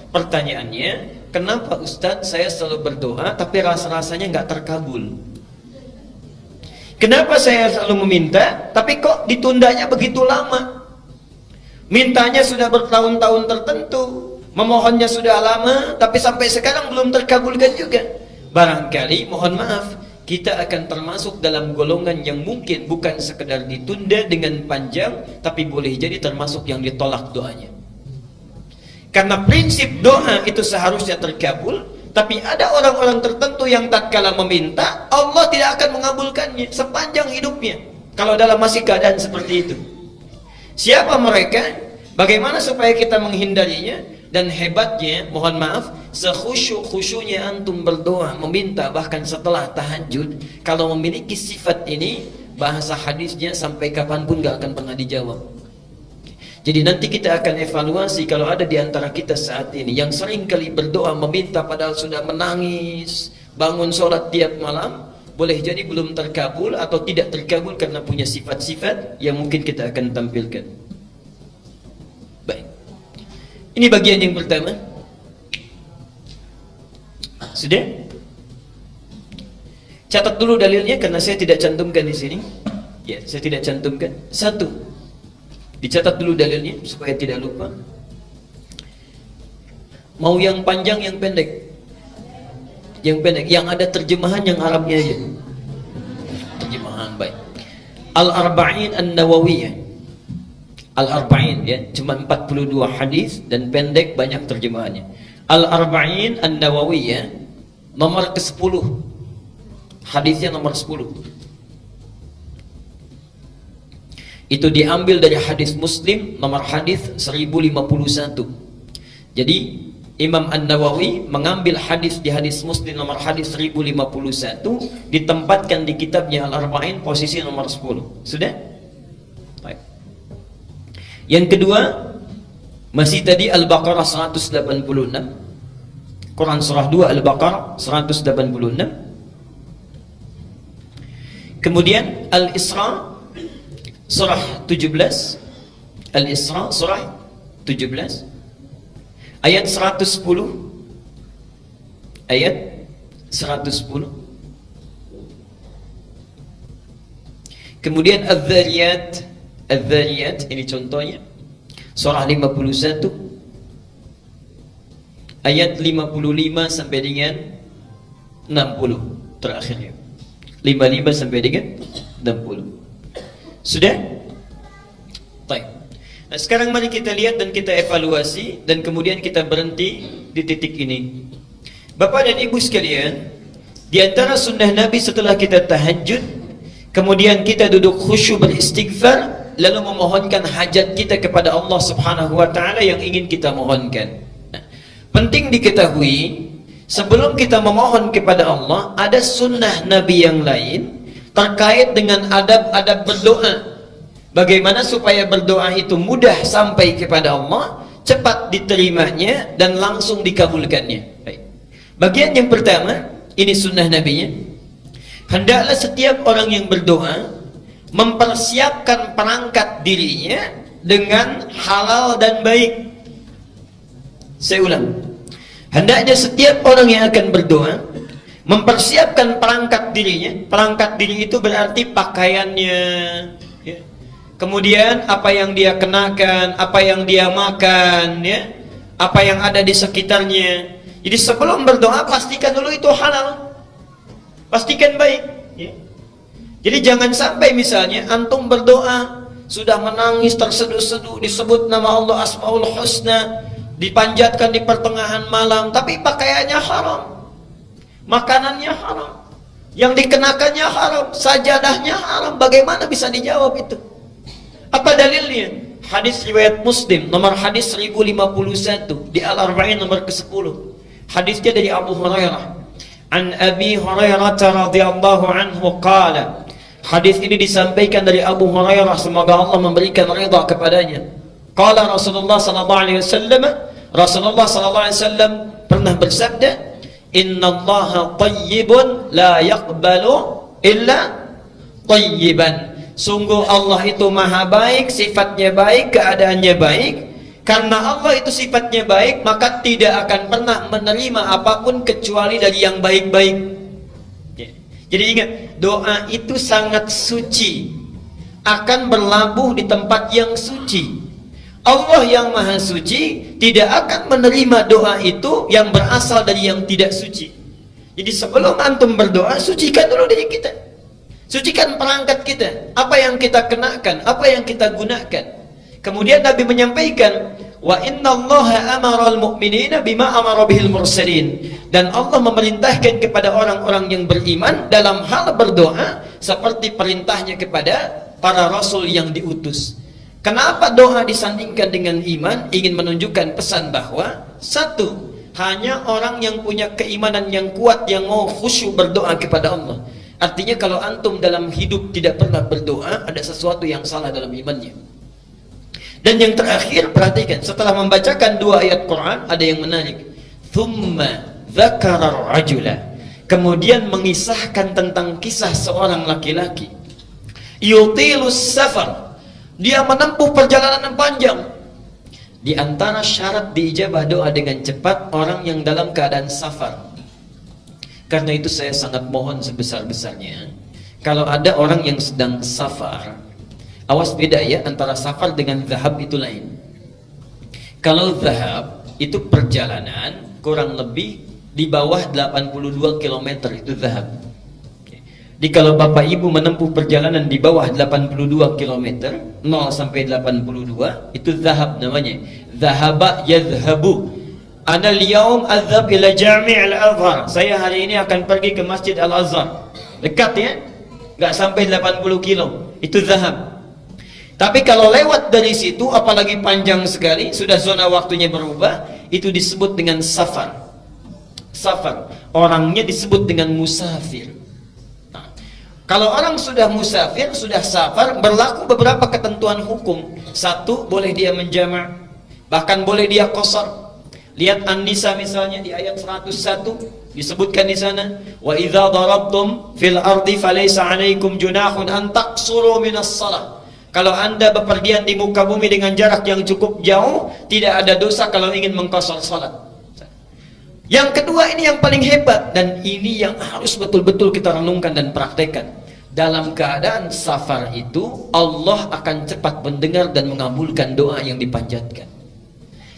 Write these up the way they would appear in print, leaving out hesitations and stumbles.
Pertanyaannya, kenapa Ustadz saya selalu berdoa tapi rasa-rasanya nggak terkabul? Kenapa saya selalu meminta tapi kok ditundanya begitu lama? Mintanya sudah bertahun-tahun tertentu, memohonnya sudah lama, tapi sampai sekarang belum terkabulkan juga. Barangkali, mohon maaf, kita akan termasuk dalam golongan yang mungkin bukan sekedar ditunda dengan panjang, tapi boleh jadi termasuk yang ditolak doanya. Karena prinsip doa itu seharusnya terkabul, tapi ada orang-orang tertentu yang tatkala meminta, Allah tidak akan mengabulkannya sepanjang hidupnya, kalau dalam masih keadaan seperti itu. Siapa mereka? Bagaimana supaya kita menghindarinya? Dan hebatnya, mohon maaf, sekhusyuk-khusyuknya antum berdoa, meminta bahkan setelah tahajud, kalau memiliki sifat ini, bahasa hadisnya sampai kapanpun gak akan pernah dijawab. Jadi nanti kita akan evaluasi kalau ada di antara kita saat ini yang sering kali berdoa meminta padahal sudah menangis, bangun sholat tiap malam, boleh jadi belum terkabul atau tidak terkabul karena punya sifat-sifat yang mungkin kita akan tampilkan. Baik, ini bagian yang pertama. Sudah? Catat dulu dalilnya karena saya tidak cantumkan di sini. Ya, saya tidak cantumkan. Satu, dicatat dulu dalilnya supaya tidak lupa. Mau yang panjang, yang pendek? Yang pendek, yang ada terjemahan yang Arabnya aja. Terjemahan, baik. Al-Arba'in An-Nawawiyah. Al-Arba'in, ya, cuma 42 hadis dan pendek, banyak terjemahannya. Al-Arba'in An-Nawawiyah, nomor ke-10. Hadisnya nomor 10. Itu diambil dari hadis Muslim nomor hadis 1051. Jadi Imam An-Nawawi mengambil hadis di hadis Muslim nomor hadis 1051, ditempatkan di kitabnya Al-Arba'in posisi nomor 10. Sudah? Baik. Yang kedua, masih tadi Al-Baqarah 186. Quran surah 2 Al-Baqarah 186. Kemudian Al-Isra surah 17, Al-Isra surah 17 ayat 110, ayat 110. Kemudian Adz-Dzariyat, Adz-Dzariyat ini contohnya surah 51 ayat 55 sampai dengan 60 terakhirnya, 55 sampai dengan 60. Sudah? Baik. Nah, sekarang mari kita lihat dan kita evaluasi dan kemudian kita berhenti di titik ini. Bapak dan Ibu sekalian, di antara sunnah Nabi setelah kita tahajud, kemudian kita duduk khusyuk beristighfar, lalu memohonkan hajat kita kepada Allah Subhanahu wa taala yang ingin kita mohonkan. Nah, penting diketahui, sebelum kita memohon kepada Allah, ada sunnah Nabi yang lain terkait dengan adab-adab berdoa. Bagaimana supaya berdoa itu mudah sampai kepada Allah, cepat diterimanya dan langsung dikabulkannya. Baik. Bagian yang pertama, ini sunnah Nabi-nya. Hendaklah setiap orang yang berdoa mempersiapkan perangkat dirinya dengan halal dan baik. Saya ulang. Hendaknya setiap orang yang akan berdoa mempersiapkan perangkat dirinya. Perangkat diri itu berarti pakaiannya, ya. Kemudian apa yang dia kenakan, apa yang dia makan, ya, apa yang ada di sekitarnya. Jadi sebelum berdoa pastikan dulu itu halal, pastikan baik, ya. Jadi jangan sampai misalnya antum berdoa sudah menangis terseduh-seduh, disebut nama Allah Asmaul Husna, dipanjatkan di pertengahan malam, tapi pakaiannya haram, makanannya haram, yang dikenakannya haram, sajadahnya haram. Bagaimana bisa dijawab itu? Apa dalilnya? Hadis riwayat Muslim nomor hadis 1051 di Al-Arba'in nomor ke-10. Hadisnya dari Abu Hurairah. An Abi Hurairah radhiyallahu anhu qala. Hadis ini disampaikan dari Abu Hurairah, semoga Allah memberikan ridha kepadanya. Qala Rasulullah sallallahu alaihi wasallam, Rasulullah sallallahu alaihi wasallam pernah bersabda, "Innallaha thayyibun la yaqbalu illa thayyiban." Sungguh Allah itu maha baik, sifatnya baik, keadaannya baik. Karena Allah itu sifatnya baik, maka tidak akan pernah menerima apapun kecuali dari yang baik-baik. Jadi ingat, doa itu sangat suci, akan berlabuh di tempat yang suci. Allah yang maha suci tidak akan menerima doa itu yang berasal dari yang tidak suci. Jadi sebelum antum berdoa, sucikan dulu diri kita, sucikan perangkat kita, apa yang kita kenakan, apa yang kita gunakan. Kemudian Nabi menyampaikan, wa innallaha amaral mu'minina bima amara bihil mursalin, dan Allah memerintahkan kepada orang-orang yang beriman dalam hal berdoa seperti perintahnya kepada para rasul yang diutus. Kenapa doa disandingkan dengan iman? Ingin menunjukkan pesan bahwa satu, hanya orang yang punya keimanan yang kuat yang mau khusyuk berdoa kepada Allah. Artinya kalau antum dalam hidup tidak pernah berdoa, ada sesuatu yang salah dalam imannya. Dan yang terakhir, perhatikan, setelah membacakan dua ayat Quran, ada yang menarik. Thumma dzakara rajula, kemudian mengisahkan tentang kisah seorang laki-laki. Yutilus safar, dia menempuh perjalanan yang panjang. Di antara syarat diijabah doa dengan cepat, orang yang dalam keadaan safar. Karena itu saya sangat mohon sebesar-besarnya, kalau ada orang yang sedang safar, awas beda ya, antara safar dengan zahab itu lain. Kalau zahab itu perjalanan kurang lebih di bawah 82 km, itu zahab. Jadi kalau bapak ibu menempuh perjalanan di bawah 82 km, 0 sampai 82, itu zahab namanya. Zahaba yadhhabu. Ana al-yawm adhhab ila jami' al-Azhar. Saya hari ini akan pergi ke Masjid Al-Azhar. Dekat ya, nggak sampai 80 kilo. Itu zahab. Tapi kalau lewat dari situ, apalagi panjang sekali, sudah zona waktunya berubah, itu disebut dengan safar. Safar, orangnya disebut dengan musafir. Nah, kalau orang sudah musafir, sudah safar, berlaku beberapa ketentuan hukum. Satu, boleh dia menjama', bahkan boleh dia qasar. Lihat An-Nisa misalnya di ayat 101, disebutkan di sana, wa idza darabtum fil ardi falaysa 'alaikum junahun an taqsuru minas shalah. Kalau anda bepergian di muka bumi dengan jarak yang cukup jauh, tidak ada dosa kalau ingin mengqasar salat. Yang kedua, ini yang paling hebat, dan ini yang harus betul-betul kita renungkan dan praktekkan. Dalam keadaan safar itu, Allah akan cepat mendengar dan mengabulkan doa yang dipanjatkan.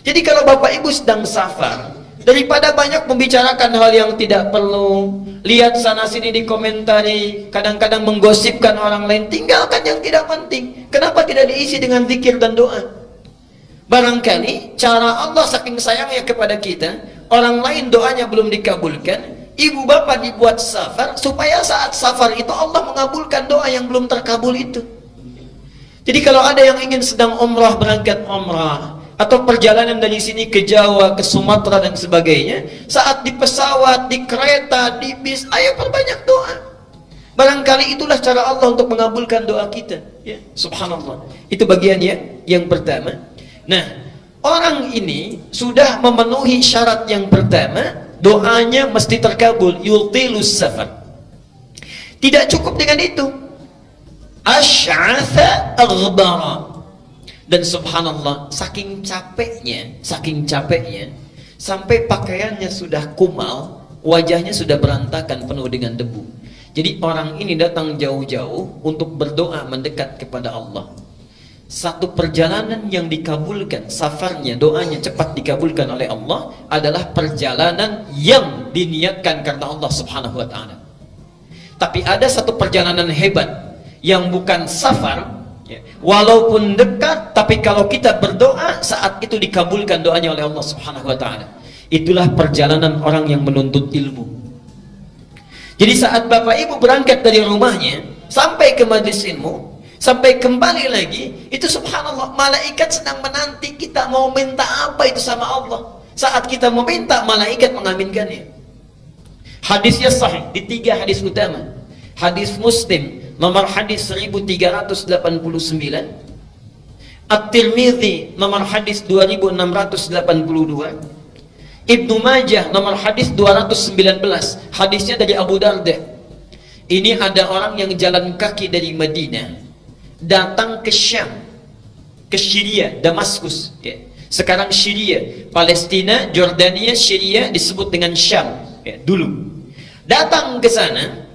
Jadi kalau bapak ibu sedang safar, daripada banyak membicarakan hal yang tidak perlu, lihat sana sini dikomentari, kadang-kadang menggosipkan orang lain, tinggalkan yang tidak penting. Kenapa tidak diisi dengan zikir dan doa? Barangkali cara Allah saking sayangnya kepada kita, orang lain doanya belum dikabulkan, ibu bapak dibuat safar supaya saat safar itu Allah mengabulkan doa yang belum terkabul itu. Jadi kalau ada yang ingin sedang umrah, berangkat umrah, atau perjalanan dari sini ke Jawa, ke Sumatera dan sebagainya, saat di pesawat, di kereta, di bis, ayo perbanyak doa. Barangkali itulah cara Allah untuk mengabulkan doa kita, ya. Subhanallah. Itu bagiannya yang pertama. Nah, orang ini sudah memenuhi syarat yang pertama, doanya mesti terkabul. Yutilus safar. Tidak cukup dengan itu. Asy'atha aghbara. Dan subhanallah, saking capeknya, sampai pakaiannya sudah kumal, wajahnya sudah berantakan penuh dengan debu. Jadi orang ini datang jauh-jauh untuk berdoa mendekat kepada Allah. Satu perjalanan yang dikabulkan, safarnya, doanya cepat dikabulkan oleh Allah, adalah perjalanan yang diniatkan karena Allah subhanahu wa ta'ala. Tapi ada satu perjalanan hebat yang bukan safar, walaupun dekat, tapi kalau kita berdoa, saat itu dikabulkan doanya oleh Allah subhanahu wa ta'ala. Itulah perjalanan orang yang menuntut ilmu. Jadi saat bapak ibu berangkat dari rumahnya sampai ke majlis ilmu, sampai kembali lagi, itu subhanallah, malaikat sedang menanti kita mau minta apa itu sama Allah. Saat kita mau minta, malaikat mengaminkannya. Hadisnya sahih di 3 hadis utama. Hadis Muslim nomor hadis 1389, At-Tirmidzi nomor hadis 2682, Ibnu Majah nomor hadis 219, hadisnya dari Abu Darda. Ini ada orang yang jalan kaki dari Madinah datang ke Syam, ke Syria, Damaskus, ya. Sekarang Syria, Palestina, Jordania, Syria disebut dengan Syam ya, dulu. Datang ke sana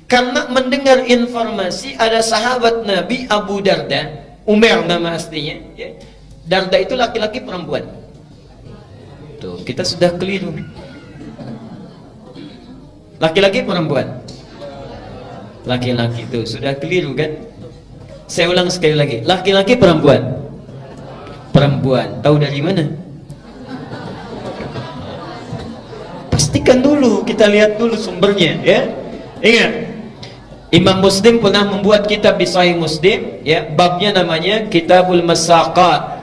karena mendengar informasi ada sahabat Nabi Abu Darda, Umar nama aslinya ya. Darda itu laki-laki perempuan. Tuh, kita sudah keliru. Laki-laki perempuan. Laki-laki tuh sudah keliru kan? Saya ulang sekali lagi. Laki-laki perempuan. Perempuan. Tahu dari mana? Pastikan dulu, kita lihat dulu sumbernya ya. Ingat, Imam Muslim pernah membuat kitab di Sahih Muslim ya, babnya namanya Kitabul Masaqat.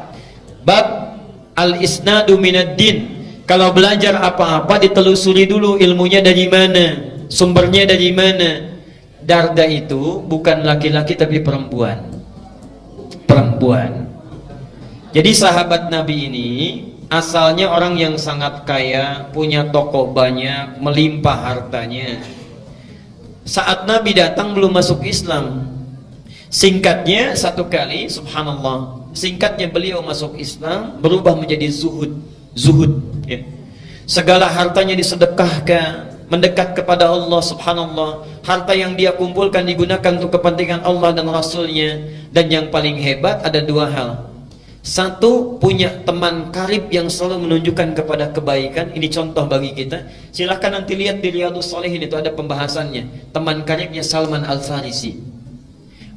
Bab al-isnadu minad din. Kalau belajar apa-apa ditelusuri dulu ilmunya dari mana, sumbernya dari mana. Darda itu bukan laki-laki tapi perempuan. Perempuan. Jadi sahabat Nabi ini asalnya orang yang sangat kaya, punya toko banyak, melimpah hartanya. Saat Nabi datang belum masuk Islam. Singkatnya satu kali, subhanallah, singkatnya beliau masuk Islam berubah menjadi zuhud ya. Segala hartanya disedekahkan, mendekat kepada Allah, subhanallah. Harta yang dia kumpulkan digunakan untuk kepentingan Allah dan Rasulnya. Dan yang paling hebat ada dua hal. Satu, punya teman karib yang selalu menunjukkan kepada kebaikan. Ini contoh bagi kita. Silahkan nanti lihat di Riyadhus Shalihin, itu ada pembahasannya. Teman karibnya Salman Al-Farisi.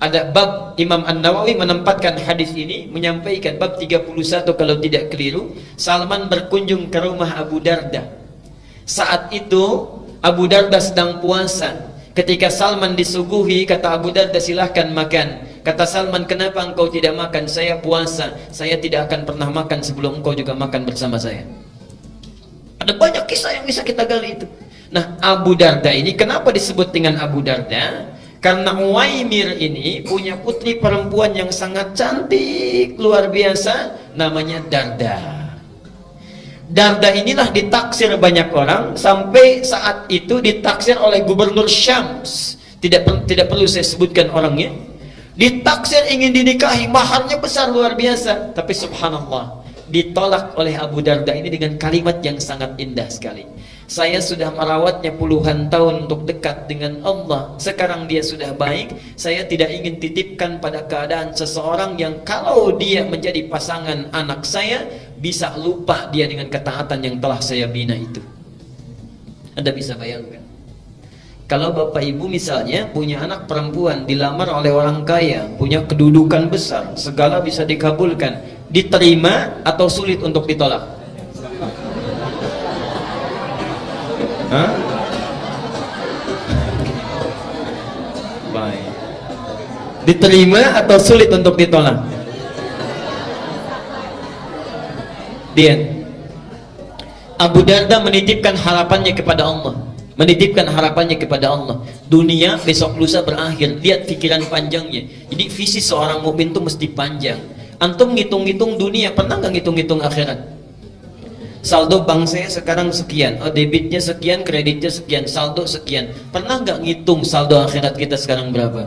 Ada bab, Imam An-Nawawi menempatkan hadis ini, menyampaikan bab 31 kalau tidak keliru. Salman berkunjung ke rumah Abu Darda. Saat itu Abu Darda sedang puasa. Ketika Salman disuguhi, kata Abu Darda, silahkan makan. Kata Salman, kenapa engkau tidak makan? Saya puasa, saya tidak akan pernah makan sebelum engkau juga makan bersama saya. Ada banyak kisah yang bisa kita gali itu. Nah, Abu Darda ini kenapa disebut dengan Abu Darda? Karena Uwaimir ini punya putri perempuan yang sangat cantik, luar biasa, namanya Darda. Darda inilah ditaksir banyak orang, sampai saat itu ditaksir oleh gubernur Syams. Tidak perlu saya sebutkan orangnya. Ditaksir ingin dinikahi, maharnya besar luar biasa, tapi subhanallah ditolak oleh Abu Darda ini dengan kalimat yang sangat indah sekali. Saya sudah merawatnya puluhan tahun untuk dekat dengan Allah. Sekarang dia sudah baik. Saya tidak ingin titipkan pada keadaan seseorang yang kalau dia menjadi pasangan anak saya, bisa lupa dia dengan ketaatan yang telah saya bina itu. Anda bisa bayangkan, kalau bapak ibu misalnya punya anak perempuan, dilamar oleh orang kaya, punya kedudukan besar, segala bisa dikabulkan, diterima atau sulit untuk ditolak? Hah? Baik. Diterima atau sulit untuk ditolak? Dia Abu Darda menitipkan harapannya kepada Allah. Menitipkan harapannya kepada Allah. Dunia besok lusa berakhir. Lihat pikiran panjangnya. Jadi visi seorang mukmin itu mesti panjang. Antum ngitung-ngitung dunia, pernah nggak ngitung-ngitung akhirat? Saldo bank saya sekarang sekian, oh debitnya sekian, kreditnya sekian, saldo sekian. Pernah nggak ngitung saldo akhirat kita sekarang berapa?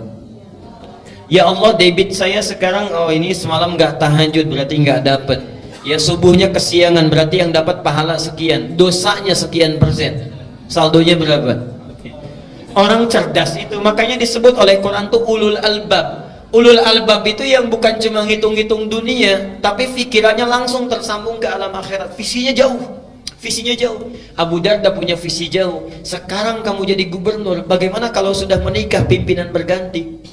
Ya Allah, debit saya sekarang, oh ini semalam nggak tahajud, berarti nggak dapat. Ya subuhnya kesiangan, berarti yang dapat pahala sekian. Dosanya sekian persen. Saldonya berapa? Orang cerdas itu, makanya disebut oleh Quran tuh ulul albab. Ulul albab itu yang bukan cuma ngitung-ngitung dunia, tapi pikirannya langsung tersambung ke alam akhirat. Visinya jauh. Visinya jauh. Abu Darda punya visi jauh. Sekarang kamu jadi gubernur, bagaimana kalau sudah menikah pimpinan berganti?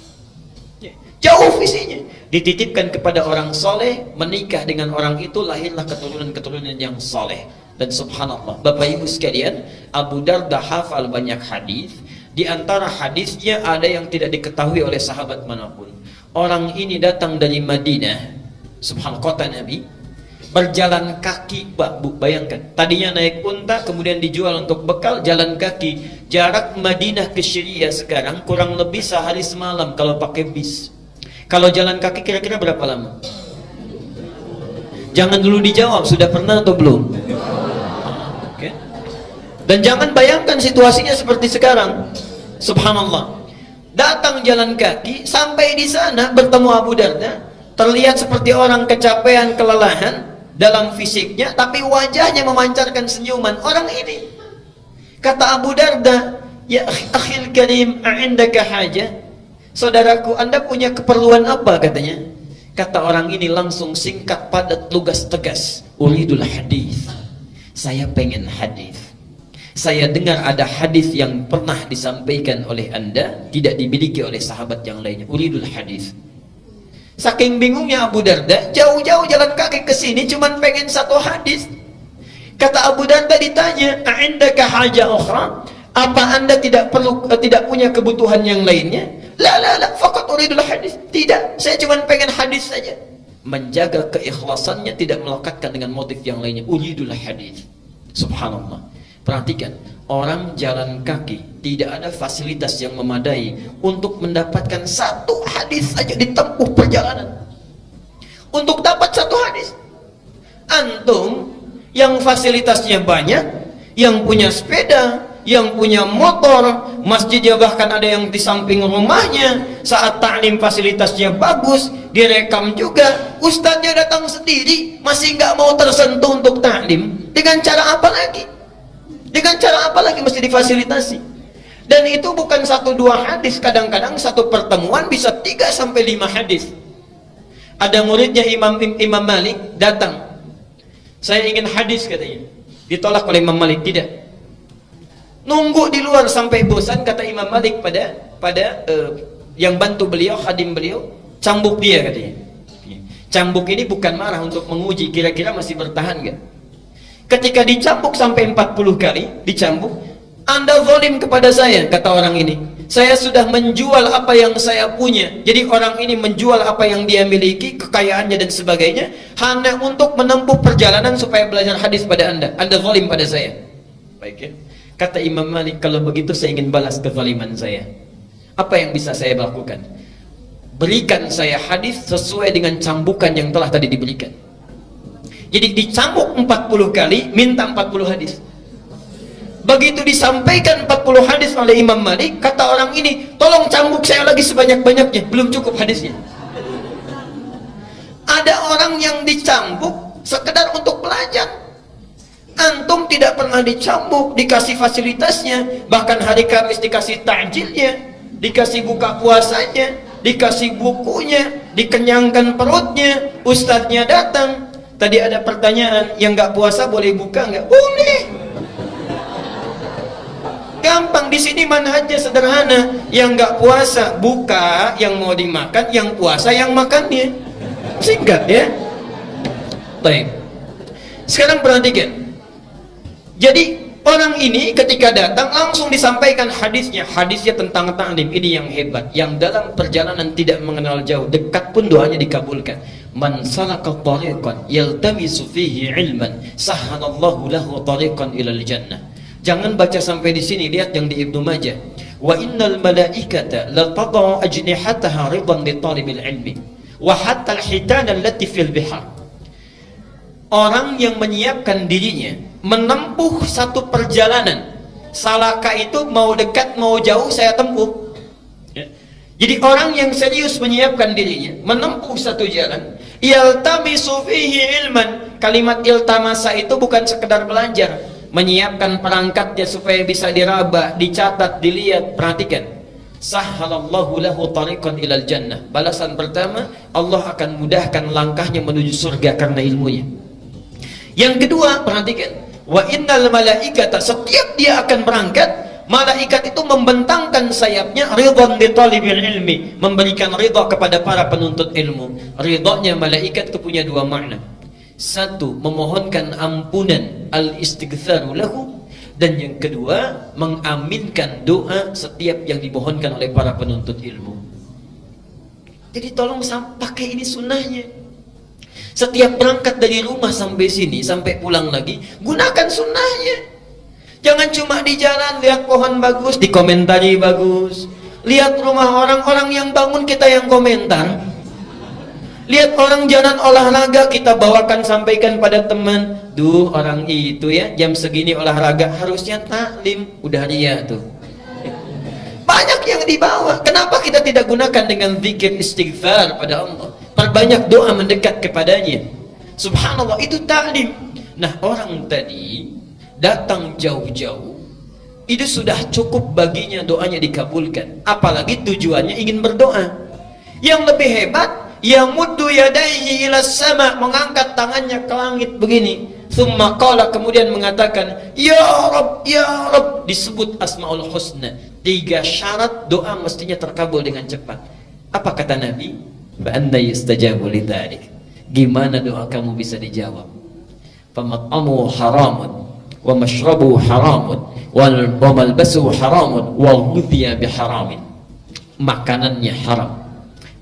Jauh visinya. Dititipkan kepada orang soleh, menikah dengan orang itu, lahirlah keturunan-keturunan yang soleh. Dan subhanallah, Bapak Ibu sekalian, Abu Darda hafal banyak hadis. Di antara hadisnya ada yang tidak diketahui oleh sahabat manapun. Orang ini datang dari Madinah, subhanallah, kota Nabi, berjalan kaki. Bayangkan, tadinya naik unta, kemudian dijual untuk bekal, jalan kaki. Jarak Madinah ke Syria sekarang kurang lebih sehari semalam kalau pakai bis. Kalau jalan kaki kira-kira berapa lama? Jangan dulu dijawab, sudah pernah atau belum? Okay. Dan jangan bayangkan situasinya seperti sekarang. Subhanallah, datang jalan kaki, sampai di sana bertemu Abu Darda, terlihat seperti orang kecapean, kelelahan. dalam fisiknya, tapi wajahnya memancarkan senyuman. Orang ini, kata Abu Darda, ya akhil karim, a'indaka haja? Saudaraku, Anda punya keperluan apa katanya? Kata orang ini langsung singkat, padat, lugas, tegas. Uridul hadis. Saya pengen hadis. Saya dengar ada hadis yang pernah disampaikan oleh Anda, tidak dimiliki oleh sahabat yang lainnya. Uridul hadis. Saking bingungnya Abu Darda, jauh-jauh jalan kaki ke sini cuman pengen satu hadis. Kata Abu Darda ditanya, "A'indaka haja ukhra?" Apa Anda tidak punya kebutuhan yang lainnya? La, faqat uridul hadis. Tidak, saya cuma pengen hadis saja. Menjaga keikhlasannya, tidak melekatkan dengan motif yang lainnya. Uridul hadis. Subhanallah. Perhatikan, orang jalan kaki tidak ada fasilitas yang memadai untuk mendapatkan satu hadis saja ditempuh perjalanan. Untuk dapat satu hadis. Antum yang fasilitasnya banyak, yang punya sepeda, yang punya motor, masjidnya bahkan ada yang di samping rumahnya, saat ta'lim fasilitasnya bagus, direkam juga, ustadznya datang sendiri, masih nggak mau tersentuh untuk ta'lim. Dengan cara apa lagi? Dengan cara apa lagi mesti difasilitasi? Dan itu bukan 1-2 hadis, kadang-kadang satu pertemuan bisa 3-5 hadis. Ada muridnya Imam Malik datang, saya ingin hadis katanya. Ditolak oleh Imam Malik, tidak. Nunggu di luar sampai bosan, kata Imam Malik pada yang bantu beliau, khadim beliau, cambuk dia katanya. Cambuk ini bukan marah, untuk menguji kira-kira masih bertahan gak. Ketika dicambuk sampai 40 kali, dicambuk, Anda zalim kepada saya, kata orang ini. Saya sudah menjual apa yang saya punya. Jadi orang ini menjual apa yang dia miliki, kekayaannya dan sebagainya, hanya untuk menempuh perjalanan supaya belajar hadis pada Anda. Anda zalim pada saya. Baik ya. Kata Imam Malik, kalau begitu saya ingin balas kezaliman saya. Apa yang bisa saya lakukan? Berikan saya hadis sesuai dengan cambukan yang telah tadi diberikan. Jadi dicambuk 40 kali, minta 40 hadis. Begitu disampaikan 40 hadis oleh Imam Malik, kata orang ini, tolong cambuk saya lagi sebanyak-banyaknya. Belum cukup hadisnya. Ada orang yang dicambuk sekedar untuk belajar. Antum tidak pernah dicambuk, dikasih fasilitasnya, bahkan hari Kamis dikasih takjilnya, dikasih buka puasanya, dikasih bukunya, dikenyangkan perutnya, ustadznya datang. Tadi ada pertanyaan, yang nggak puasa boleh buka nggak? Boleh. Gampang, di sini manhajnya sederhana. Yang nggak puasa buka, yang mau dimakan, yang puasa yang makannya. Singkat ya. Baik. Sekarang perhatikan. Jadi orang ini ketika datang langsung disampaikan hadisnya. Hadisnya tentang ta'lim. Ini yang hebat. Yang dalam perjalanan tidak mengenal jauh, dekat pun doanya dikabulkan. Man salaka tariqan yaltamisu fihi ilman sahhalallahu lahu tariqan ilal jannah. Jangan baca sampai di sini, lihat yang di Ibnu Majah. Wa innal malaikata la tad'u ajnihataha ridan li talibil ilmi wa hatta al-hitana allati fil bihar. Orang yang menyiapkan dirinya menempuh satu perjalanan, salaka itu mau dekat mau jauh saya tempuh. Jadi orang yang serius menyiapkan dirinya menempuh satu jalan, yaltamisu fihi ilman. Kalimat iltamasa itu bukan sekedar belajar, menyiapkan perangkatnya supaya bisa diraba, dicatat, dilihat. Perhatikan, sahhalallahu lahu tariqan ilal jannah. Balasan pertama, Allah akan mudahkan langkahnya menuju surga karena ilmunya. Yang kedua, perhatikan, wa innal malaikata, setiap dia akan berangkat, malaikat itu membentangkan sayapnya ridwan li talibil ilmi, memberikan ridha kepada para penuntut ilmu. Ridhanya malaikat itu punya 2 makna. Satu, memohonkan ampunan, al-istighfaru lahu, dan yang kedua, mengaminkan doa setiap yang dimohonkan oleh para penuntut ilmu. Jadi tolong pakai ini sunnahnya. Setiap berangkat dari rumah sampai sini, sampai pulang lagi, gunakan sunnahnya. Jangan cuma di jalan lihat pohon bagus, dikomentari bagus. Lihat rumah orang-orang yang bangun, kita yang komentar. Lihat orang jalan olahraga, kita bawakan, sampaikan pada teman. Duh, orang itu ya jam segini olahraga, harusnya taklim. Udah dia tuh. Banyak yang dibawa. Kenapa kita tidak gunakan dengan zikir istighfar pada Allah? Perbanyak doa mendekat kepadanya. Subhanallah, itu taklim. Nah, orang tadi datang jauh-jauh, itu sudah cukup baginya doanya dikabulkan. Apalagi tujuannya ingin berdoa. Yang lebih hebat, yamuddu yadayhi ila sama, mengangkat tangannya ke langit begini. Thumma qala, kemudian mengatakan, ya Rabb, ya Rabb, disebut Asmaul Husna. 3 syarat doa mestinya terkabul dengan cepat. Apa kata Nabi? Fa anna yustajabu lidzalik. Gimana doa kamu bisa dijawab? Famat'amu haramun wa mashrabu haramun wa malbasu haramun wa ghudhiya biharamin. Makanannya haram,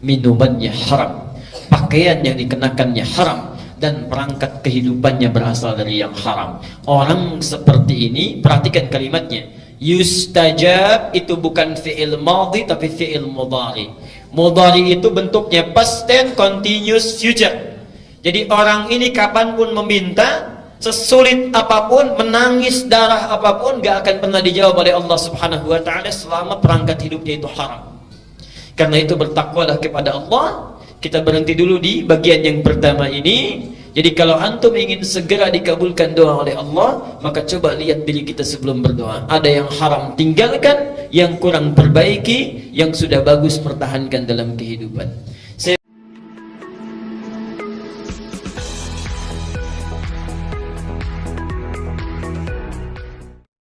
minumannya haram, pakaian yang dikenakannya haram, dan perangkat kehidupannya berasal dari yang haram. Orang seperti ini, perhatikan kalimatnya, yustajab itu bukan fi'il madhi tapi fi'il mudhari. Mudhari itu bentuknya past tense continuous future. Jadi orang ini kapanpun meminta, sesulit apapun, menangis darah apapun, gak akan pernah dijawab oleh Allah Subhanahu wa ta'ala selama perangkat hidupnya itu haram. Karena itu bertakwalah kepada Allah. Kita berhenti dulu di bagian yang pertama ini. Jadi kalau antum ingin segera dikabulkan doa oleh Allah, maka coba lihat diri kita sebelum berdoa. Ada yang haram tinggalkan, yang kurang perbaiki, yang sudah bagus pertahankan dalam kehidupan.